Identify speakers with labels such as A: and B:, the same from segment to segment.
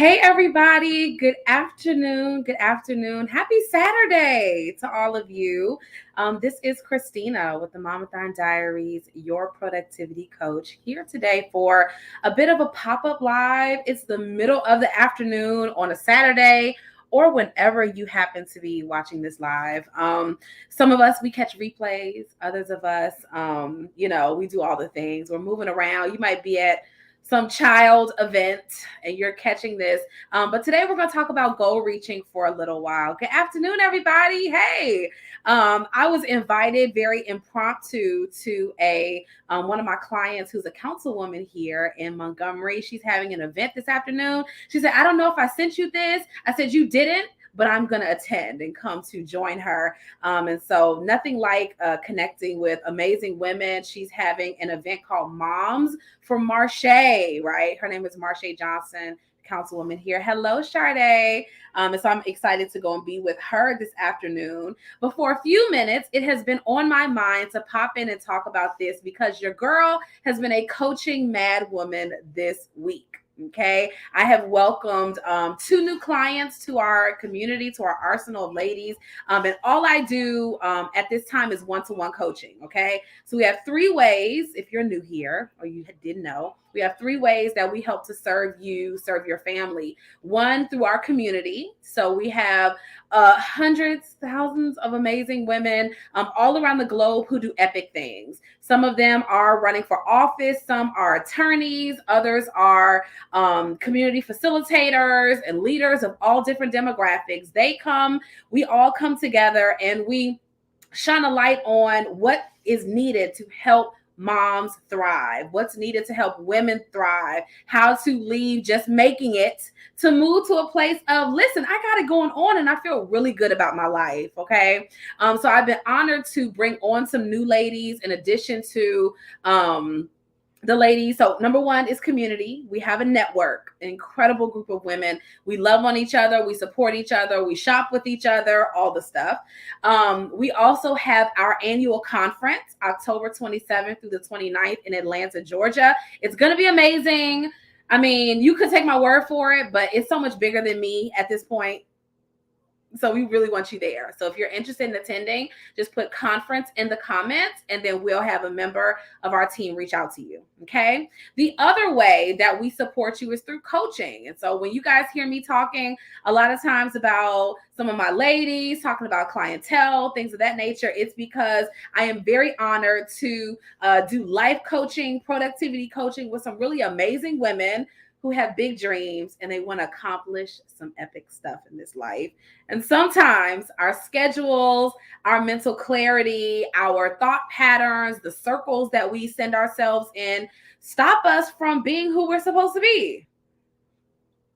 A: Hey, everybody. Good afternoon. Good afternoon. Happy Saturday to all of you. This is Christina with the Mamathon Diaries, your productivity coach, here today for a bit of a pop up live. It's the middle of the afternoon on a Saturday. Or whenever you happen to be watching this live. Some of us, we catch replays. Others of us, we do all the things. We're moving around. You might be at some child event and you're catching this. But today we're going to talk about goal reaching for a little while. Good afternoon, everybody. Hey, I was invited very impromptu to a one of my clients who's a councilwoman here in Montgomery. She's having an event this afternoon. She said, I don't know if I sent you this. I said, you didn't, but I'm going to attend and come to join her. And so nothing like connecting with amazing women. She's having an event called Moms for Marche, right? Her name is Marche Johnson, councilwoman here. Hello, Sade. And so I'm excited to go and be with her this afternoon. But for a few minutes, it has been on my mind to pop in and talk about this because your girl has been a coaching mad woman this week. Okay, I have welcomed two new clients to our community, to our arsenal of ladies. And all I do at this time is one-to-one coaching. Okay, so we have three ways. If you're new here or you didn't know, we have three ways that we help to serve you, serve your family. One, through our community. So we have hundreds, thousands of amazing women all around the globe who do epic things. Some of them are running for office. Some are attorneys. Others are community facilitators and leaders of all different demographics. We all come together and we shine a light on what is needed to help moms thrive, what's needed to help women thrive, how to leave just making it to move to a place of, listen, I got it going on and I feel really good about my life. Okay. So I've been honored to bring on some new ladies in addition to, the ladies. So number one is community. We have a network, an incredible group of women. We love on each other. We support each other. We shop with each other, all the stuff. We also have our annual conference, October 27th through the 29th in Atlanta, Georgia. It's going to be amazing. I mean, you could take my word for it, but it's so much bigger than me at this point. So we really want you there. So if you're interested in attending, just put conference in the comments and then we'll have a member of our team reach out to you. Okay. The other way that we support you is through coaching. And so when you guys hear me talking a lot of times about some of my ladies, talking about clientele, things of that nature, it's because I am very honored to do life coaching, productivity coaching with some really amazing women who have big dreams and they want to accomplish some epic stuff in this life. And sometimes our schedules, our mental clarity, our thought patterns, the circles that we send ourselves in stop us from being who we're supposed to be.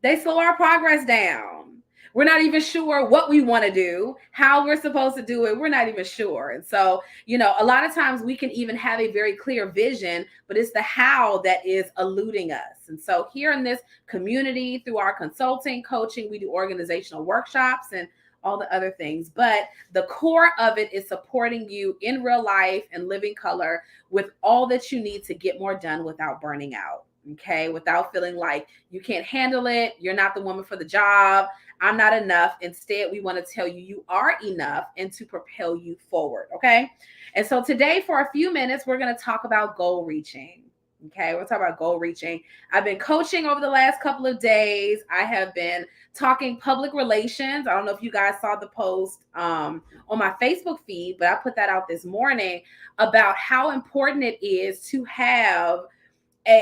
A: They slow our progress down. We're not even sure what we want to do, how we're supposed to do it. We're not even sure. And so, a lot of times we can even have a very clear vision, but it's the how that is eluding us. And so here in this community, through our consulting, coaching, we do organizational workshops and all the other things. But the core of it is supporting you in real life and living color with all that you need to get more done without burning out. Okay, without feeling like you can't handle it, you're not the woman for the job, I'm not enough. Instead, we want to tell you you are enough and to propel you forward. Okay, and so today, for a few minutes, we're going to talk about goal reaching. Okay, we'll talk about goal reaching. I've been coaching over the last couple of days. I have been talking public relations. I don't know if you guys saw the post on my Facebook feed, but I put that out this morning about how important it is to have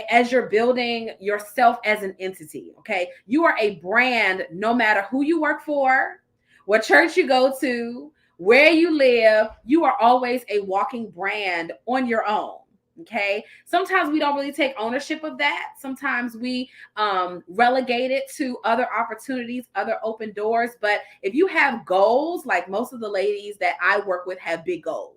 A: as you're building yourself as an entity. Okay, you are a brand no matter who you work for, what church you go to, where you live. You are always a walking brand on your own. Okay, sometimes we don't really take ownership of that. Sometimes we relegate it to other opportunities, other open doors. But if you have goals, like most of the ladies that I work with have big goals.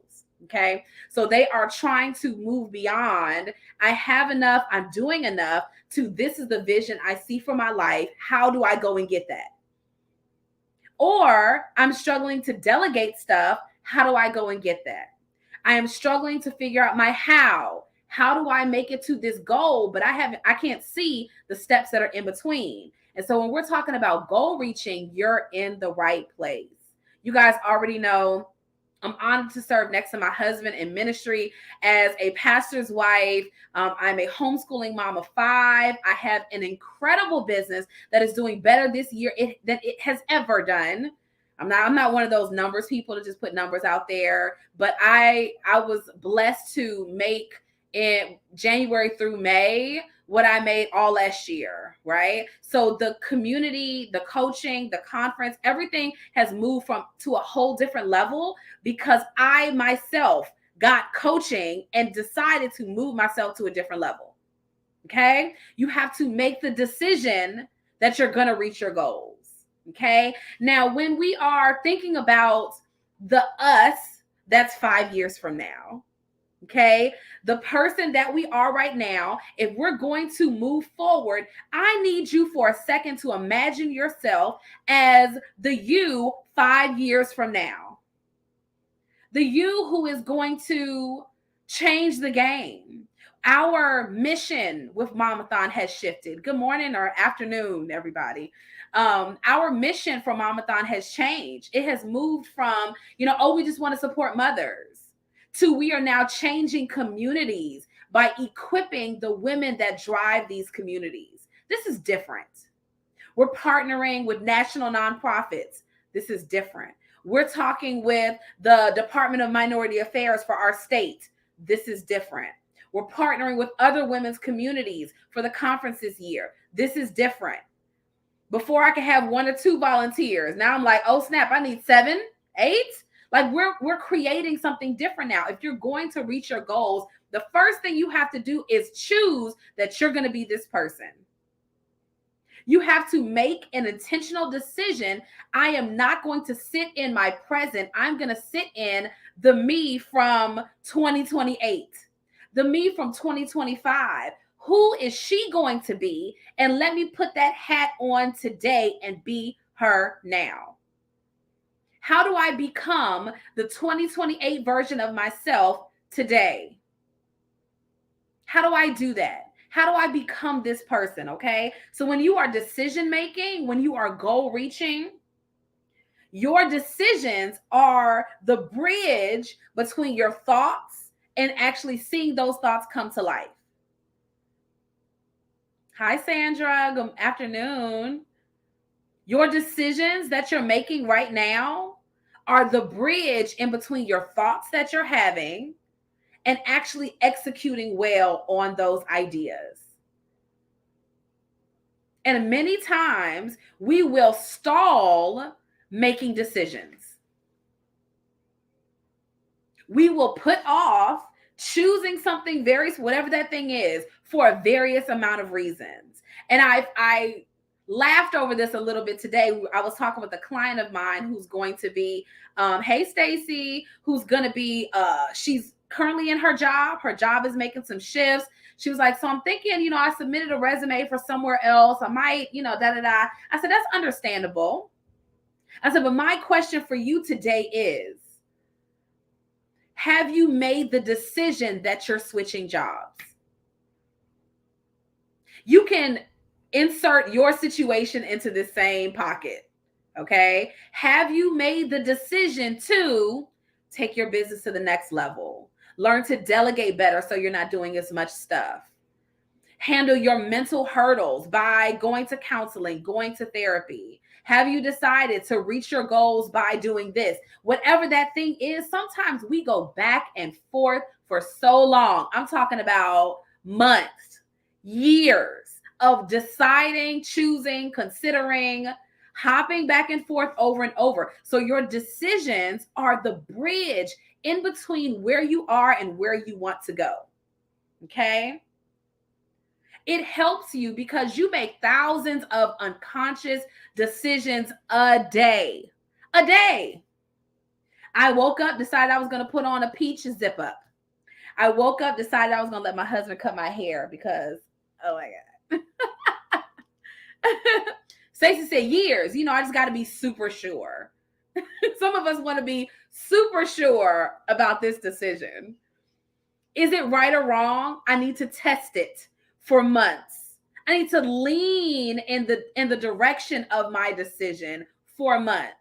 A: Okay, so they are trying to move beyond, I have enough, I'm doing enough, to this is the vision I see for my life. How do I go and get that? Or I'm struggling to delegate stuff. How do I go and get that? I am struggling to figure out my how. How do I make it to this goal? But I can't see the steps that are in between. And so when we're talking about goal reaching, you're in the right place. You guys already know I'm honored to serve next to my husband in ministry as a pastor's wife. I'm a homeschooling mom of 5. I have an incredible business that is doing better this year than it has ever done. I'm not one of those numbers people to just put numbers out there, but I was blessed to make in January through May what I made all last year, right? So the community, the coaching, the conference, everything has moved to a whole different level because I myself got coaching and decided to move myself to a different level. Okay? You have to make the decision that you're going to reach your goals. Okay? Now, when we are thinking about the us that's 5 years from now, okay, the person that we are right now, if we're going to move forward, I need you for a second to imagine yourself as the you 5 years from now. The you who is going to change the game. Our mission with Mamathon has shifted. Good morning or afternoon, everybody. Our mission for Mamathon has changed. It has moved from, we just want to support mothers, to we are now changing communities by equipping the women that drive these communities. This is different. We're partnering with national nonprofits. This is different. We're talking with the Department of Minority Affairs for our state. This is different. We're partnering with other women's communities for the conference this year. This is different. Before I could have 1 or 2 volunteers. Now I'm like, oh snap, I need 7, 8. Like we're creating something different now. If you're going to reach your goals, the first thing you have to do is choose that you're going to be this person. You have to make an intentional decision. I am not going to sit in my present. I'm going to sit in the me from 2028, the me from 2025. Who is she going to be? And let me put that hat on today and be her now. How do I become the 2028 version of myself today? How do I do that? How do I become this person? Okay. So when you are decision making, when you are goal reaching, your decisions are the bridge between your thoughts and actually seeing those thoughts come to life. Hi, Sandra. Good afternoon. Your decisions that you're making right now are the bridge in between your thoughts that you're having and actually executing well on those ideas. And many times we will stall making decisions. We will put off choosing something whatever that thing is, for a various amount of reasons. And I laughed over this a little bit today. I was talking with a client of mine who's going to be, hey Stacy, who's going to be, she's currently in her job. Her job is making some shifts. She was like, so I'm thinking, I submitted a resume for somewhere else. I might, da-da-da. I said, that's understandable. I said, but my question for you today is, have you made the decision that you're switching jobs? You can insert your situation into the same pocket. Okay. Have you made the decision to take your business to the next level? Learn to delegate better so you're not doing as much stuff. Handle your mental hurdles by going to counseling, going to therapy. Have you decided to reach your goals by doing this? Whatever that thing is, sometimes we go back and forth for so long. I'm talking about months, years of deciding, choosing, considering, hopping back and forth over and over. So your decisions are the bridge in between where you are and where you want to go. Okay? It helps you because you make thousands of unconscious decisions a day. A day. I woke up, decided I was going to put on a peach zip up. I woke up, decided I was going to let my husband cut my hair because, oh my God. Stacey said years. I just got to be super sure. Some of us want to be super sure about this decision. Is it right or wrong? I need to test it for months. I need to lean in the direction of my decision for months.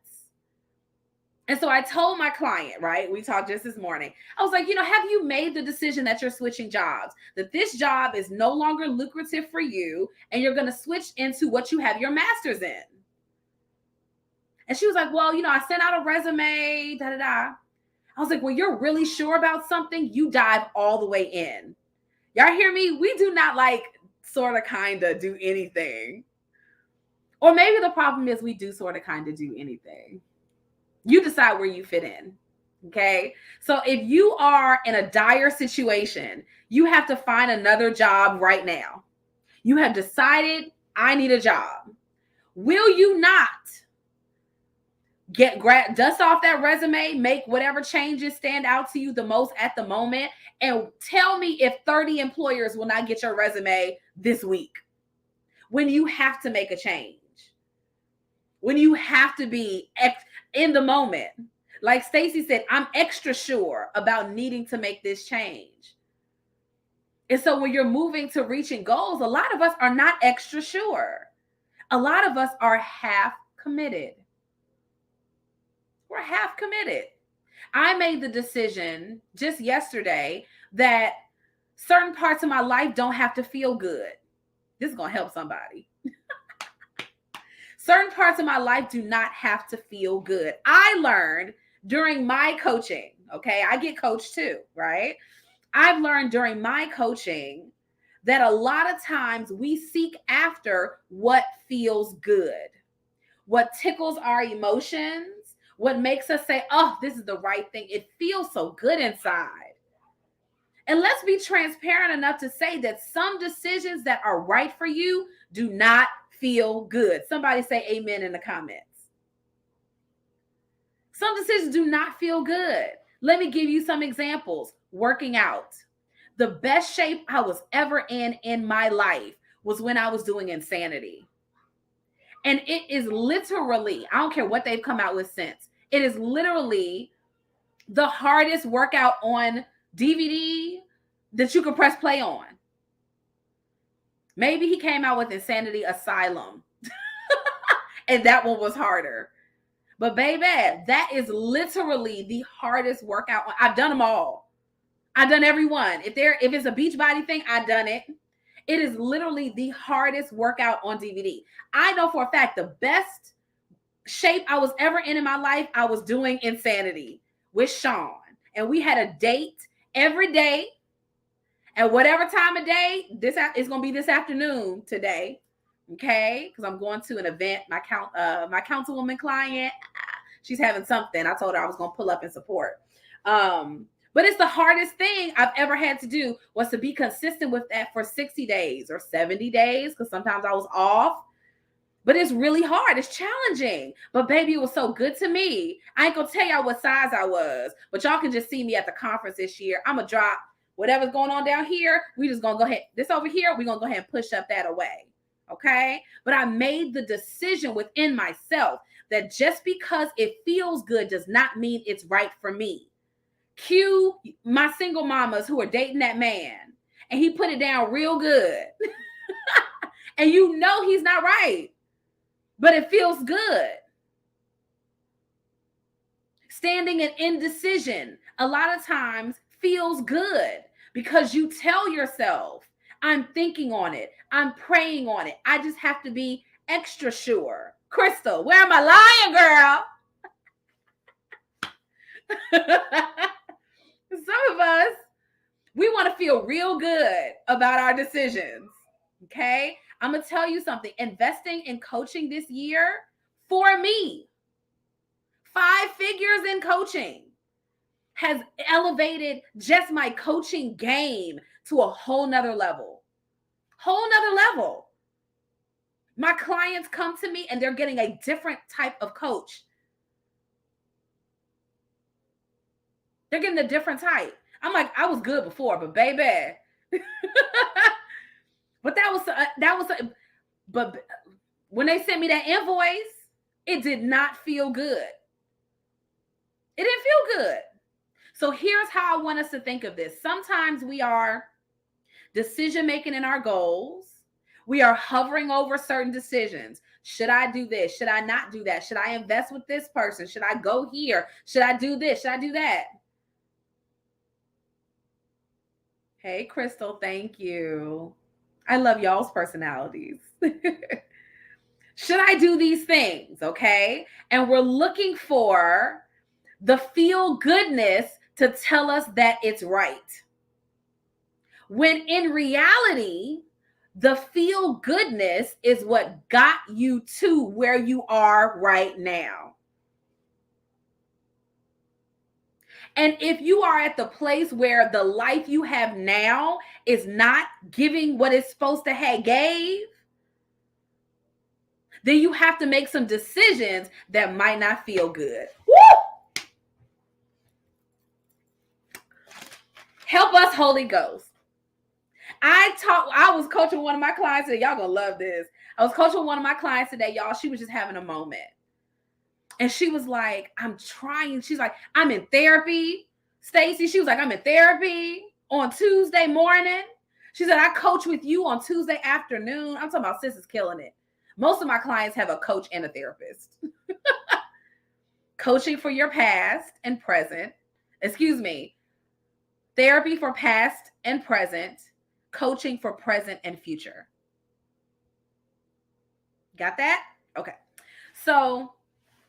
A: And so I told my client, right? We talked just this morning. I was like, have you made the decision that you're switching jobs? That this job is no longer lucrative for you and you're going to switch into what you have your master's in? And she was like, well, I sent out a resume, da da da. I was like, well, you're really sure about something? You dive all the way in. Y'all hear me? We do not like sort of kind of do anything. Or maybe the problem is we do sort of kind of do anything. You decide where you fit in. Okay. So if you are in a dire situation, you have to find another job right now. You have decided, I need a job. Will you not dust off that resume, make whatever changes stand out to you the most at the moment, and tell me if 30 employers will not get your resume this week? When you have to make a change, when you have to be in the moment, like Stacey said, I'm extra sure about needing to make this change. And so when you're moving to reaching goals, a lot of us are not extra sure. A lot of us are half committed. We're half committed. I made the decision just yesterday that certain parts of my life don't have to feel good. This is going to help somebody. Certain parts of my life do not have to feel good. I learned during my coaching, okay? I get coached too, right? I've learned during my coaching that a lot of times we seek after what feels good, what tickles our emotions, what makes us say, oh, this is the right thing. It feels so good inside. And let's be transparent enough to say that some decisions that are right for you do not feel good. Somebody say amen in the comments. Some decisions do not feel good. Let me give you some examples. Working out. The best shape I was ever in my life was when I was doing Insanity. And it is literally, I don't care what they've come out with since, it is literally the hardest workout on DVD that you can press play on. Maybe he came out with Insanity Asylum. And that one was harder. But baby, that is literally the hardest workout. I've done them all. I've done every one. If it's a Beachbody thing, I've done it. It is literally the hardest workout on DVD. I know for a fact the best shape I was ever in my life, I was doing Insanity with Sean. And we had a date every day. And whatever time of day, it's going to be this afternoon today. Okay? Because I'm going to an event. My councilwoman client, she's having something. I told her I was going to pull up and support. But it's the hardest thing I've ever had to do was to be consistent with that for 60 days or 70 days, because sometimes I was off. But it's really hard. It's challenging. But baby, it was so good to me. I ain't going to tell y'all what size I was, but y'all can just see me at the conference this year. I'm going to drop whatever's going on down here. We just going to go ahead. This over here, we're going to go ahead and push up that away. Okay? But I made the decision within myself that just because it feels good does not mean it's right for me. Cue my single mamas who are dating that man, and he put it down real good. And you know he's not right, but it feels good. Standing in indecision a lot of times feels good because you tell yourself, I'm thinking on it. I'm praying on it. I just have to be extra sure. Crystal, where am I lying, girl? Some of us, we want to feel real good about our decisions. Okay? I'm going to tell you something. Investing in coaching this year, for me, 5 figures in coaching has elevated just my coaching game to a whole nother level. My clients come to me and they're getting a different type of coach. They're getting a different type. I'm like, I was good before, but baby. But when they sent me that invoice, it did not feel good. It didn't feel good. So here's how I want us to think of this. Sometimes we are decision making in our goals. We are hovering over certain decisions. Should I do this? Should I not do that? Should I invest with this person? Should I go here? Should I do this? Should I do that? Hey, Crystal, thank you. I love y'all's personalities. Should I do these things? Okay. And we're looking for the feel goodness to tell us that it's right. When in reality, the feel goodness is what got you to where you are right now. And if you are at the place where the life you have now is not giving what it's supposed to have gave, then you have to make some decisions that might not feel good. Woo! Help us, Holy Ghost. I was coaching one of my clients today. Y'all gonna love this. I was coaching one of my clients today, y'all. She was just having a moment. And she was like, I'm trying. She's like, I'm in therapy. Stacy, she was like, I'm in therapy on Tuesday morning. She said, I coach with you on Tuesday afternoon. I'm talking about sis is killing it. Most of my clients have a coach and a therapist. Coaching for your past and present. Excuse me. Therapy for past and present. Coaching for present and future. Got that? Okay. So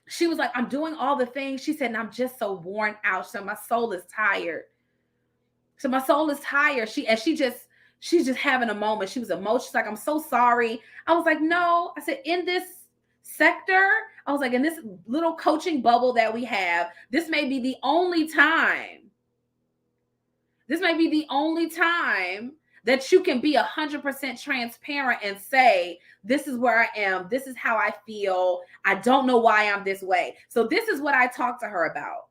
A: she was like, I'm doing all the things. She said, and I'm just so worn out. So my soul is tired. So my soul is tired. She's just having a moment. She was emotional. She's like, I'm so sorry. I was like, no. I said, in this sector, I was like, in this little coaching bubble that we have, this may be the only time. This may be the only time that you can be 100% transparent and say, this is where I am. This is how I feel. I don't know why I'm this way. So this is what I talked to her about.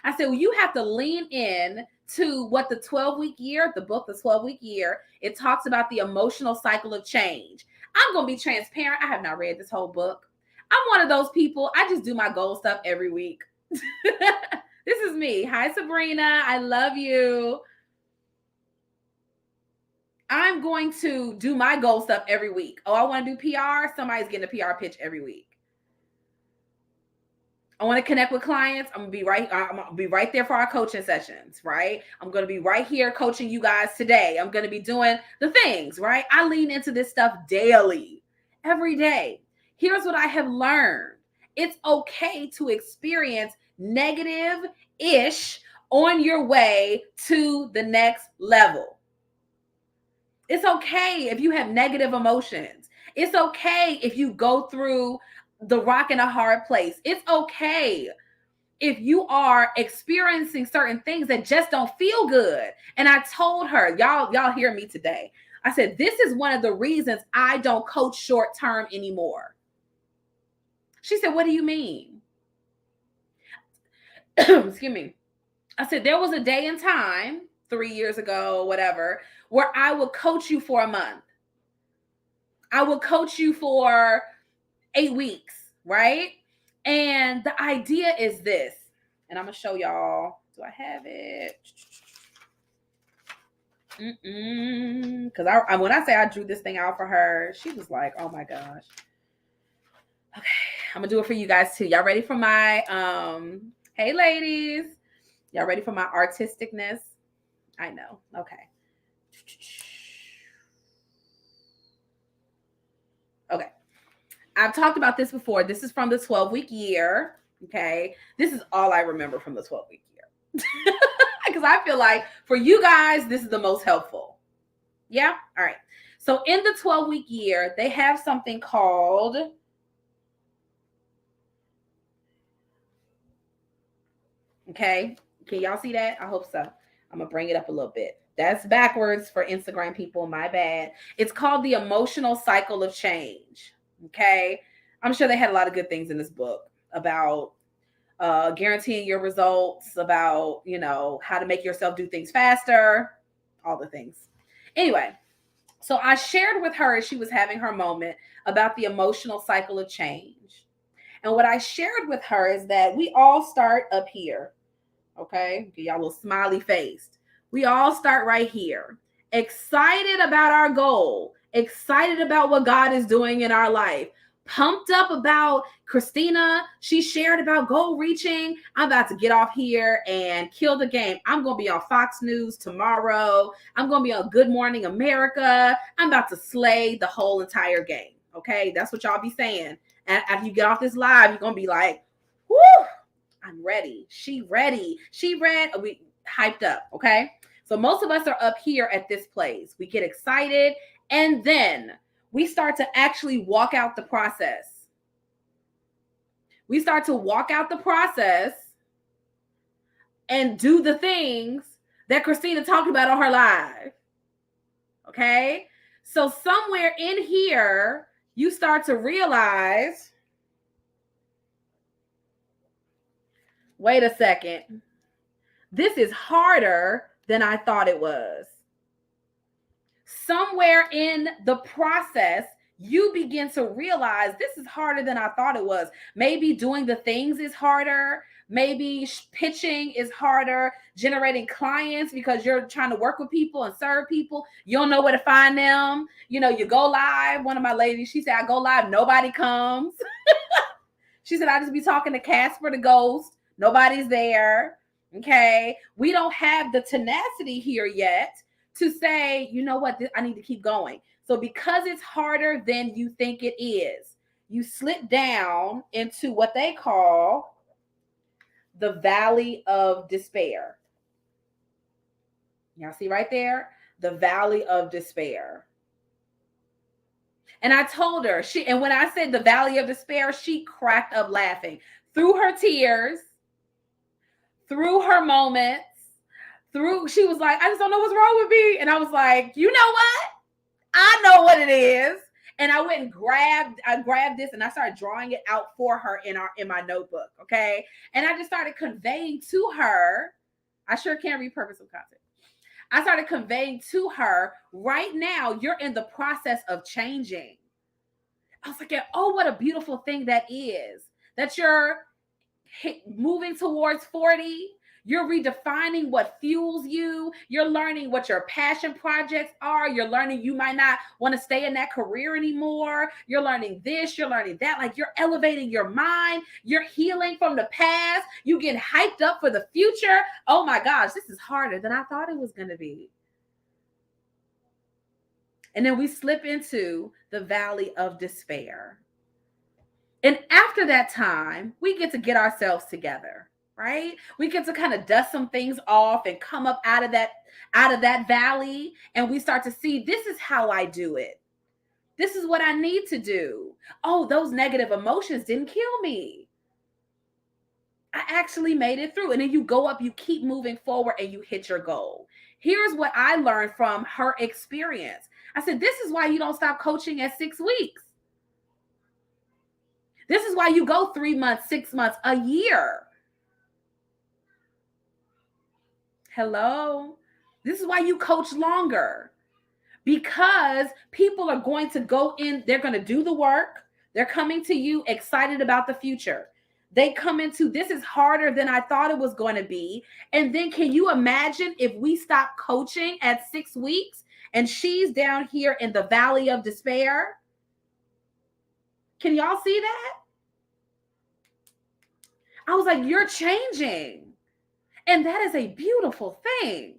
A: I said, well, you have to lean in to what the 12-week year, the book, the 12-week year, it talks about the emotional cycle of change. I'm going to be transparent. I have not read this whole book. I'm one of those people. I just do my goal stuff every week. This is me. Hi, Sabrina. I love you. I'm going to do my goal stuff every week. Oh, I want to do PR. Somebody's getting a PR pitch every week. I want to connect with clients. I'm going to be right there for our coaching sessions, right? I'm going to be right here coaching you guys today. I'm going to be doing the things, right? I lean into this stuff daily, every day. Here's what I have learned. It's okay to experience negative-ish on your way to the next level. It's okay if you have negative emotions. It's okay if you go through the rock and a hard place. It's okay if you are experiencing certain things that just don't feel good. And I told her, y'all hear me today. I said, this is one of the reasons I don't coach short term anymore. She said, what do you mean? Excuse me. I said, there was a day and time 3 years ago, whatever, where I would coach you for a month. I would coach you for 8 weeks, right? And the idea is this, and I'm going to show y'all. Do I have it? Because when I say I drew this thing out for her, she was like, oh my gosh. Okay, I'm going to do it for you guys too. Y'all ready for my, hey ladies. Y'all ready for my artisticness? I know. Okay. Okay. I've talked about this before. This is from the 12-week year. Okay. This is all I remember from the 12-week year. Because I feel like for you guys, this is the most helpful. Yeah. All right. So in the 12-week year, they have something called okay. Can y'all see that? I hope so. I'm going to bring it up a little bit. That's backwards for Instagram people. My bad. It's called The Emotional Cycle of Change. Okay. I'm sure they had a lot of good things in this book about guaranteeing your results, about, how to make yourself do things faster, all the things. Anyway, so I shared with her as she was having her moment about the emotional cycle of change. And what I shared with her is that we all start up here. Okay. Get y'all a little smiley faced. We all start right here, excited about our goal, excited about what God is doing in our life, pumped up about Christina. She shared about goal reaching. I'm about to get off here and kill the game. I'm going to be on Fox News tomorrow. I'm going to be on Good Morning America. I'm about to slay the whole entire game. Okay, that's what y'all be saying. And after you get off this live, you're going to be like, whoo, I'm ready. She ready. She read. We hyped up. Okay. So most of us are up here at this place. We get excited and then we start to actually walk out the process. We start to walk out the process and do the things that Christina talked about on her live. Okay. So somewhere in here, you start to realize, wait a second, this is harder than I thought it was. Somewhere in the process, you begin to realize this is harder than I thought it was. Maybe doing the things is harder. Maybe pitching is harder. Generating clients because you're trying to work with people and serve people. You don't know where to find them. You know, you go live. One of my ladies, she said, I go live, nobody comes. She said, I just be talking to Casper the ghost. Nobody's there. Okay. We don't have the tenacity here yet to say, you know what, I need to keep going. So because it's harder than you think it is, you slip down into what they call the valley of despair. Y'all see right there? The valley of despair. And I told her, and when I said the valley of despair, she cracked up laughing through her tears, through her moments, she was like, I just don't know what's wrong with me. And I was like, you know what? I know what it is. And I went and grabbed this and I started drawing it out for her in my notebook. Okay. And I just started conveying to her, I sure can repurpose some content. I started conveying to her, right now, you're in the process of changing. I was like, oh, what a beautiful thing that is. That you're moving towards 40. You're redefining what fuels you. You're learning what your passion projects are. You're learning you might not want to stay in that career anymore. You're learning this, you're learning that. Like, you're elevating your mind. You're healing from the past. You get hyped up for the future. Oh my gosh, this is harder than I thought it was going to be. And then we slip into the valley of despair. And after that time, we get to get ourselves together, right? We get to kind of dust some things off and come up out of that valley. And we start to see, this is how I do it. This is what I need to do. Oh, those negative emotions didn't kill me. I actually made it through. And then you go up, you keep moving forward, and you hit your goal. Here's what I learned from her experience. I said, this is why you don't stop coaching at 6 weeks. This is why you go 3 months, 6 months, a year. Hello? This is why you coach longer. Because people are going to go in, they're going to do the work. They're coming to you excited about the future. They come into, this is harder than I thought it was going to be. And then can you imagine if we stop coaching at 6 weeks and she's down here in the valley of despair? Can y'all see that? I was like, you're changing. And that is a beautiful thing.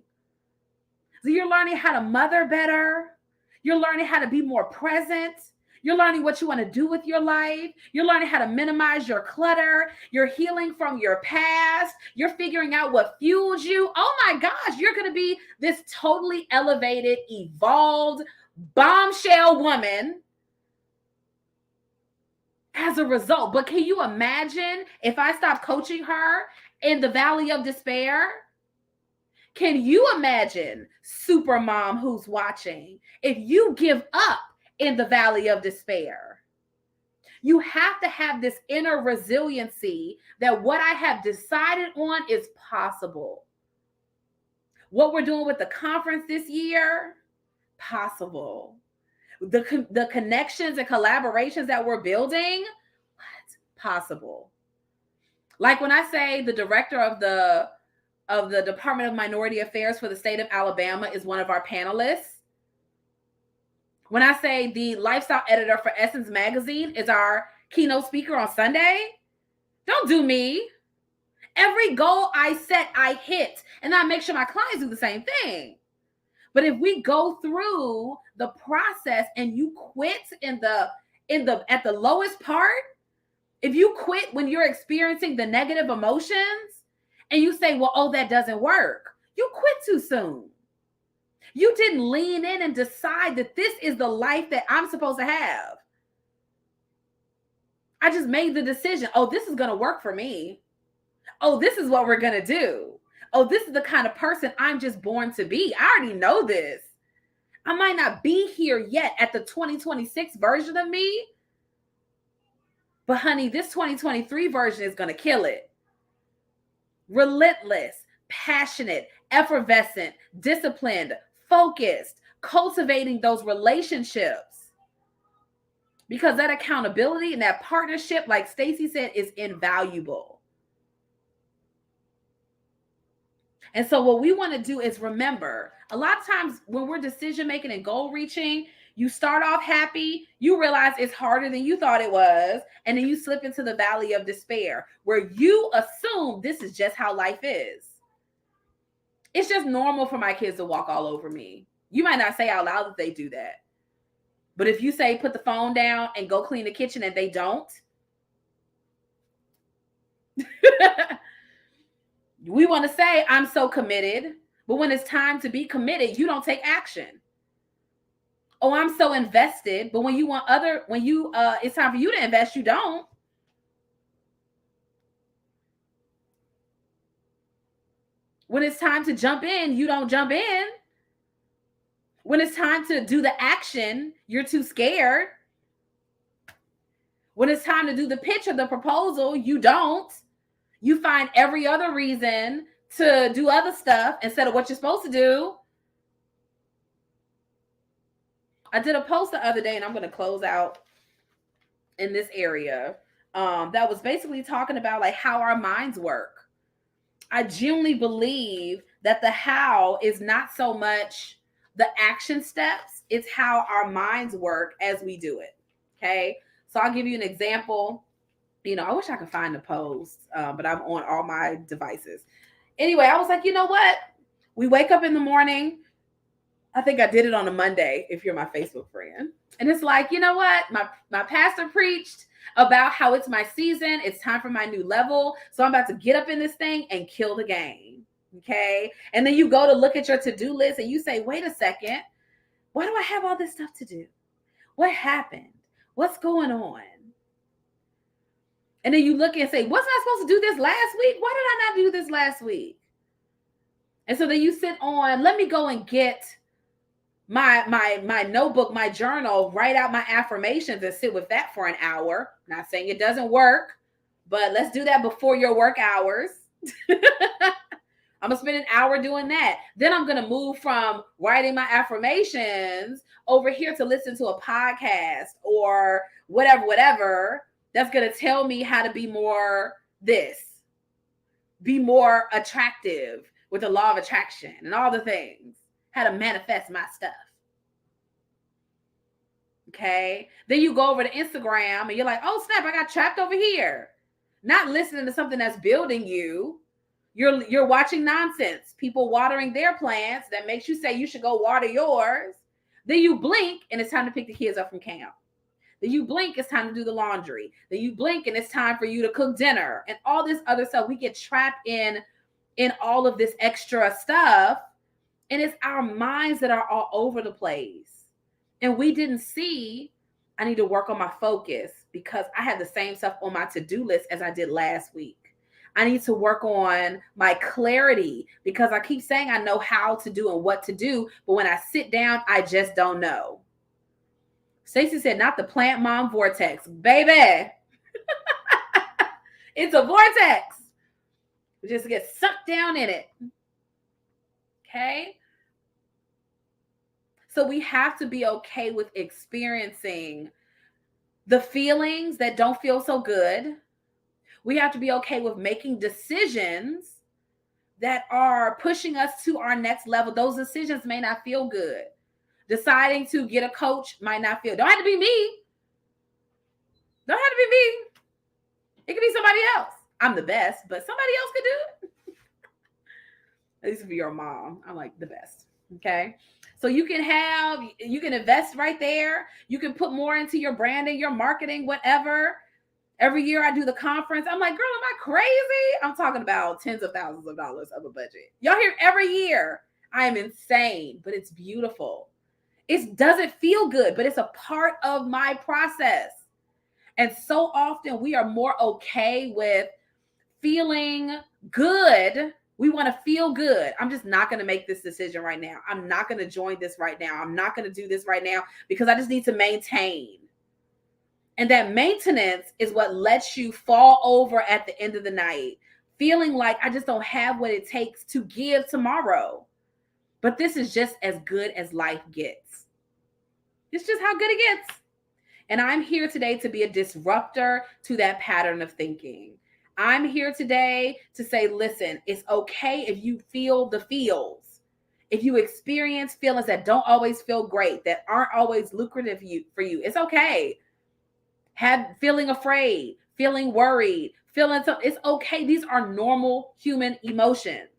A: So you're learning how to mother better. You're learning how to be more present. You're learning what you want to do with your life. You're learning how to minimize your clutter. You're healing from your past. You're figuring out what fuels you. Oh my gosh, you're going to be this totally elevated, evolved, bombshell woman as a result. But can you imagine if I stopped coaching her in the valley of despair? Can you imagine, super mom who's watching, if you give up in the valley of despair? You have to have this inner resiliency that what I have decided on is possible. What we're doing with the conference this year, possible. The connections and collaborations that we're building, what? Possible. Like when I say the director of the Department of Minority Affairs for the state of Alabama is one of our panelists. When I say the lifestyle editor for Essence Magazine is our keynote speaker on Sunday, don't do me. Every goal I set, I hit. And I make sure my clients do the same thing. But if we go through the process and you quit at the lowest part, if you quit when you're experiencing the negative emotions and you say, well, oh, that doesn't work, you quit too soon. You didn't lean in and decide that this is the life that I'm supposed to have. I just made the decision. Oh, this is going to work for me. Oh, this is what we're going to do. Oh, this is the kind of person I'm just born to be. I already know this. I might not be here yet at the 2026 version of me, but honey, this 2023 version is going to kill it. Relentless, passionate, effervescent, disciplined, focused, cultivating those relationships. Because that accountability and that partnership, like Stacey said, is invaluable. And so what we want to do is remember, a lot of times when we're decision making and goal reaching, you start off happy, you realize it's harder than you thought it was, and then you slip into the valley of despair where you assume this is just how life is. It's just normal for my kids to walk all over me. You might not say out loud that they do that. But if you say, put the phone down and go clean the kitchen, and they don't, we want to say, I'm so committed. But when it's time to be committed, you don't take action. Oh, I'm so invested. But when it's time for you to invest, you don't. When it's time to jump in, you don't jump in. When it's time to do the action, you're too scared. When it's time to do the pitch or the proposal, you don't. You find every other reason to do other stuff instead of what you're supposed to do. I did a post the other day, and I'm going to close out in this area. That was basically talking about like how our minds work. I genuinely believe that the how is not so much the action steps, it's how our minds work as we do it. Okay. So I'll give you an example. I wish I could find the post, but I'm on all my devices. Anyway, I was like, you know what? We wake up in the morning. I think I did it on a Monday, if you're my Facebook friend. And it's like, you know what? My pastor preached about how it's my season. It's time for my new level. So I'm about to get up in this thing and kill the game. Okay. And then you go to look at your to-do list and you say, wait a second. Why do I have all this stuff to do? What happened? What's going on? And then you look and say, wasn't I supposed to do this last week? Why did I not do this last week? And so then you sit on, let me go and get my notebook, my journal, write out my affirmations and sit with that for an hour. Not saying it doesn't work, but let's do that before your work hours. I'm going to spend an hour doing that. Then I'm going to move from writing my affirmations over here to listen to a podcast or whatever. That's going to tell me how to be more be more attractive with the law of attraction and all the things, how to manifest my stuff. Okay. Then you go over to Instagram and you're like, oh snap, I got trapped over here. Not listening to something that's building you. You're watching nonsense. People watering their plants that makes you say you should go water yours. Then you blink and it's time to pick the kids up from camp. Then you blink, it's time to do the laundry. Then you blink and it's time for you to cook dinner and all this other stuff. We get trapped in all of this extra stuff. And it's our minds that are all over the place. And we didn't see, I need to work on my focus because I had the same stuff on my to-do list as I did last week. I need to work on my clarity because I keep saying I know how to do and what to do. But when I sit down, I just don't know. Stacey said, not the plant mom vortex. Baby, it's a vortex. We just get sucked down in it. Okay. So we have to be okay with experiencing the feelings that don't feel so good. We have to be okay with making decisions that are pushing us to our next level. Those decisions may not feel good. Deciding to get a coach might not feel, don't have to be me. Don't have to be me. It could be somebody else. I'm the best, but somebody else could do it. At least if you're a mom, I'm like the best. Okay. So you can invest right there. You can put more into your branding, your marketing, whatever. Every year I do the conference. I'm like, girl, am I crazy? I'm talking about tens of thousands of dollars of a budget. Y'all hear every year. I am insane, but it's beautiful. It doesn't feel good, but it's a part of my process. And so often we are more okay with feeling good. We want to feel good. I'm just not going to make this decision right now. I'm not going to join this right now. I'm not going to do this right now because I just need to maintain. And that maintenance is what lets you fall over at the end of the night, feeling like I just don't have what it takes to give tomorrow. But this is just as good as life gets. It's just how good it gets. And I'm here today to be a disruptor to that pattern of thinking. I'm here today to say, listen, it's okay if you feel the feels. If you experience feelings that don't always feel great, that aren't always lucrative for you, it's okay. Feeling afraid, feeling worried, it's okay. These are normal human emotions.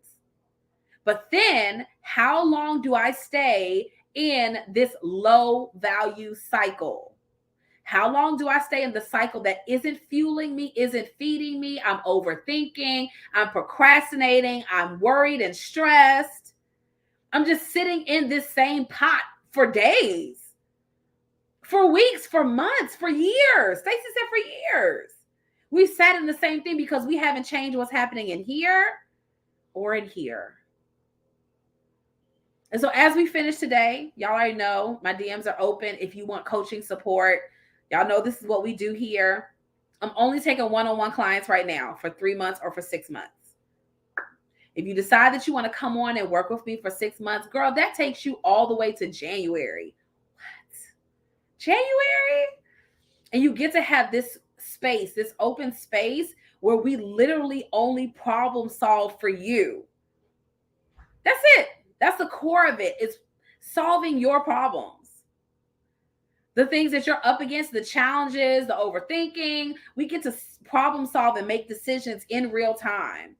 A: But then how long do I stay in this low value cycle? How long do I stay in the cycle that isn't fueling me, isn't feeding me? I'm overthinking, I'm procrastinating, I'm worried and stressed. I'm just sitting in this same pot for days, for weeks, for months, for years. Stacey said for years. We've sat in the same thing because we haven't changed what's happening in here or in here. And so as we finish today, y'all already know my DMs are open if you want coaching support. Y'all know this is what we do here. I'm only taking one-on-one clients right now for 3 months or for 6 months. If you decide that you want to come on and work with me for 6 months, girl, that takes you all the way to January. What? January? And you get to have this space, this open space where we literally only problem solve for you. That's it. That's the core of it. It's solving your problems. The things that you're up against, the challenges, the overthinking, we get to problem solve and make decisions in real time.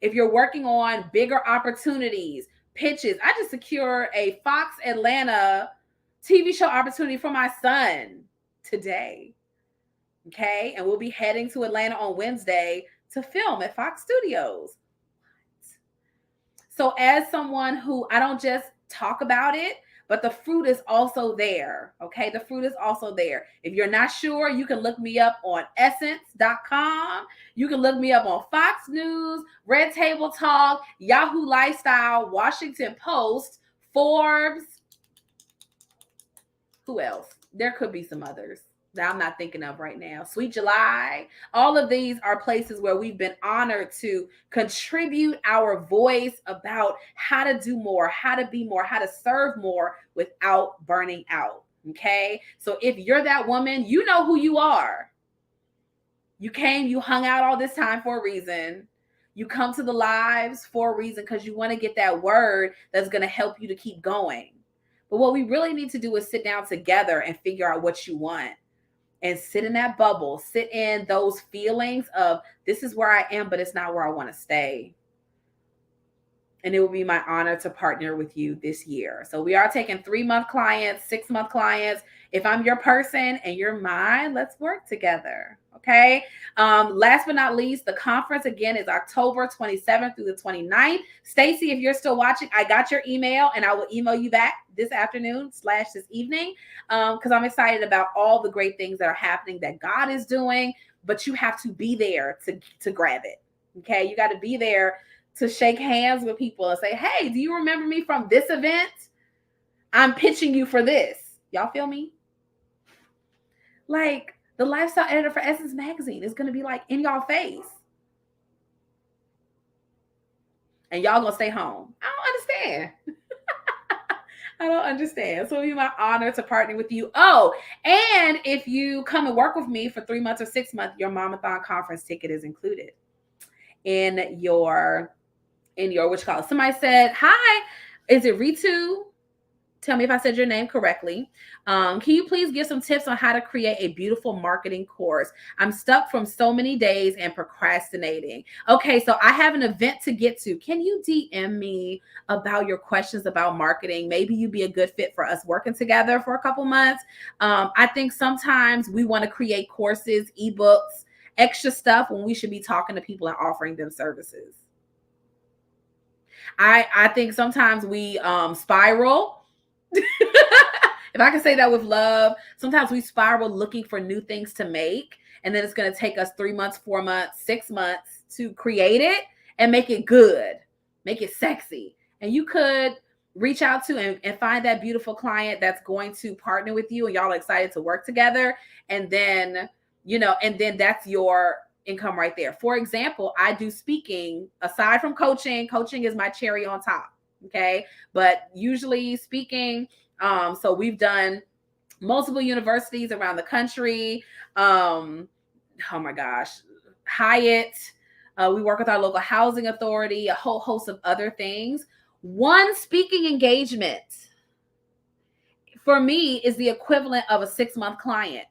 A: If you're working on bigger opportunities, pitches, I just secured a Fox Atlanta TV show opportunity for my son today. Okay. And we'll be heading to Atlanta on Wednesday to film at Fox Studios. So as someone who, I don't just talk about it, but the fruit is also there. Okay. The fruit is also there. If you're not sure, you can look me up on essence.com. You can look me up on Fox News, Red Table Talk, Yahoo Lifestyle, Washington Post, Forbes. Who else? There could be some others that I'm not thinking of right now. Sweet July. All of these are places where we've been honored to contribute our voice about how to do more, how to be more, how to serve more without burning out. Okay. So if you're that woman, you know who you are. You came, you hung out all this time for a reason. You come to the lives for a reason because you want to get that word that's going to help you to keep going. But what we really need to do is sit down together and figure out what you want. And sit in that bubble, sit in those feelings of this is where I am, but it's not where I want to stay. And it will be my honor to partner with you this year. So we are taking 3-month clients, 6-month clients. If I'm your person and you're mine, let's work together. Okay. Last but not least, the conference again is October 27th through the 29th. Stacey, if you're still watching, I got your email and I will email you back this afternoon / this evening. Because I'm excited about all the great things that are happening that God is doing, but you have to be there to grab it. Okay. You got to be there to shake hands with people and say, hey, do you remember me from this event? I'm pitching you for this. Y'all feel me? Like the lifestyle editor for Essence Magazine is going to be like in y'all face. And y'all going to stay home. I don't understand. I don't understand. So it'll be my honor to partner with you. Oh, and if you come and work with me for 3 months or 6 months, your Mamathon conference ticket is included in your what you call it. Somebody said, hi, is it Ritu? tell me if I said your name correctly. Can you please give some tips on how to create a beautiful marketing course? I'm stuck from so many days and procrastinating. Okay, so I have an event to get to. Can you DM me about your questions about marketing? Maybe you'd be a good fit for us working together for a couple months. I think sometimes we want to create courses, ebooks, extra stuff when we should be talking to people and offering them services. I think sometimes we spiral. If I can say that with love, sometimes we spiral looking for new things to make, and then it's going to take us 3 months, 4 months, 6 months to create it and make it good, make it sexy. And you could reach out to and find that beautiful client that's going to partner with you, and y'all are excited to work together. And then, and then that's your income right there. For example, I do speaking aside from coaching. Coaching is my cherry on top. Okay. But usually speaking, so we've done multiple universities around the country. Oh my gosh, Hyatt. We work with our local housing authority, a whole host of other things. One speaking engagement for me is the equivalent of a 6-month client.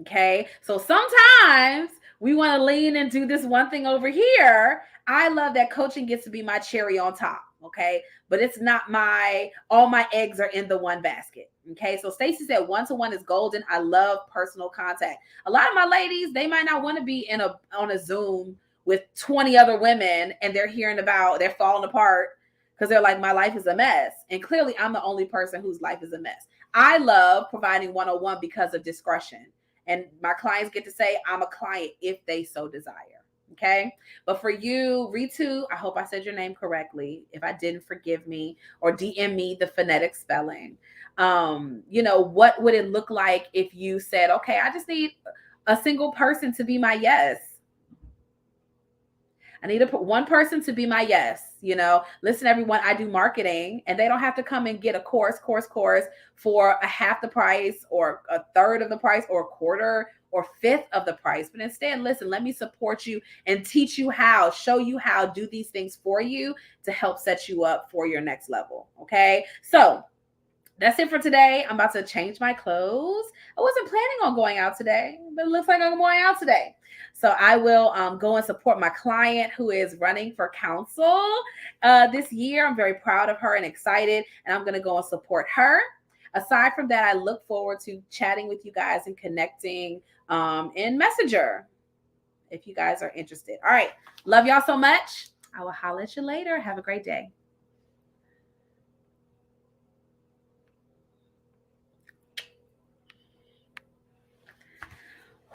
A: Okay. So sometimes we want to lean and do this one thing over here. I love that coaching gets to be my cherry on top. Okay. But it's not all my eggs are in the one basket. Okay. So Stacey said 1-to-1 is golden. I love personal contact. A lot of my ladies, they might not want to be on a Zoom with 20 other women and they're falling apart because they're like, my life is a mess. And clearly I'm the only person whose life is a mess. I love providing 101 because of discretion. And my clients get to say, I'm a client if they so desire. Okay. But for you, Ritu, I hope I said your name correctly. If I didn't, forgive me, or DM me the phonetic spelling. What would it look like if you said, okay, I just need a single person to be my yes. I need one person to be my yes. Listen, everyone, I do marketing, and they don't have to come and get a course for a half the price or a third of the price or a quarter or fifth of the price. But instead, listen, let me support you and teach you how, show you how, do these things for you to help set you up for your next level. Okay. So that's it for today. I'm about to change my clothes. I wasn't planning on going out today, but it looks like I'm going out today. So I will go and support my client who is running for council this year. I'm very proud of her and excited, and I'm going to go and support her. Aside from that, I look forward to chatting with you guys and connecting in Messenger if you guys are interested. All right. Love y'all so much. I will holler at you later. Have a great day.